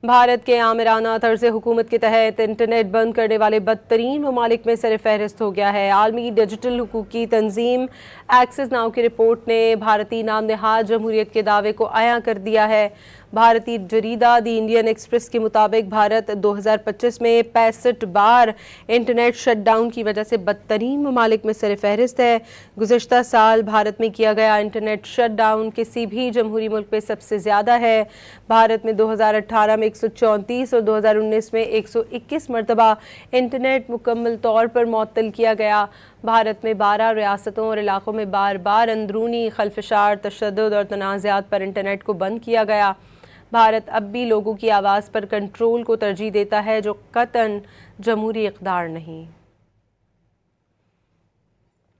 بھارت کے آمرانہ طرز حکومت کے تحت انٹرنیٹ بند کرنے والے بدترین ممالک میں سر فہرست ہو گیا ہے۔ عالمی ڈیجیٹل حقوق کی تنظیم ایکسس ناؤ کی رپورٹ نے بھارتی نام نہاد جمہوریت کے دعوے کو عیاں کر دیا ہے۔ بھارتی جریدہ دی انڈین ایکسپریس کے مطابق بھارت 2025 میں 65 بار انٹرنیٹ شٹ ڈاؤن کی وجہ سے بدترین ممالک میں سر فہرست ہے۔ گزشتہ سال بھارت میں کیا گیا انٹرنیٹ شٹ ڈاؤن کسی بھی جمہوری ملک میں سب سے زیادہ ہے۔ بھارت میں 2018 میں 134 اور 2019 میں 121 مرتبہ انٹرنیٹ مکمل طور پر معطل کیا گیا۔ بھارت میں 12 ریاستوں اور علاقوں میں بار بار اندرونی خلفشار، تشدد اور تنازعات پر انٹرنیٹ کو بند کیا گیا۔ بھارت اب بھی لوگوں کی آواز پر کنٹرول کو ترجیح دیتا ہے، جو قطعاً جمہوری اقدار نہیں۔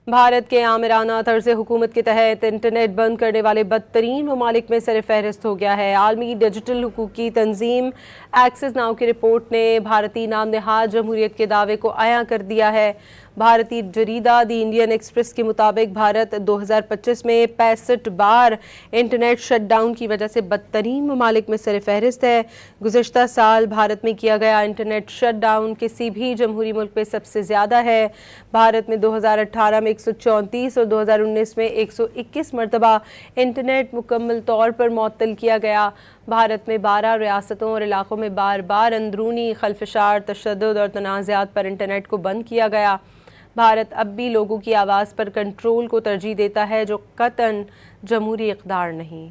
بھارت کے آمرانہ طرز حکومت کے تحت انٹرنیٹ بند کرنے والے بدترین ممالک میں سر فہرست ہو گیا ہے۔ عالمی ڈیجیٹل حقوق کی تنظیم ایکسس ناؤ کی رپورٹ نے بھارتی نام نہاد جمہوریت کے دعوے کو عیاں کر دیا ہے۔ بھارتی جریدہ دی انڈین ایکسپریس کے مطابق بھارت 2025 میں 65 بار انٹرنیٹ شٹ ڈاؤن کی وجہ سے بدترین ممالک میں سر فہرست ہے۔ گزشتہ سال بھارت میں کیا گیا انٹرنیٹ شٹ ڈاؤن کسی بھی جمہوری ملک میں سب سے زیادہ ہے۔ بھارت میں 2018 میں 134 اور 2019 میں 121 مرتبہ انٹرنیٹ مکمل طور پر معطل کیا گیا۔ بھارت میں 12 ریاستوں اور علاقوں میں بار بار اندرونی خلفشار، تشدد اور تنازعات پر انٹرنیٹ کو بند کیا گیا۔ بھارت اب بھی لوگوں کی آواز پر کنٹرول کو ترجیح دیتا ہے، جو قطعاً جمہوری اقدار نہیں۔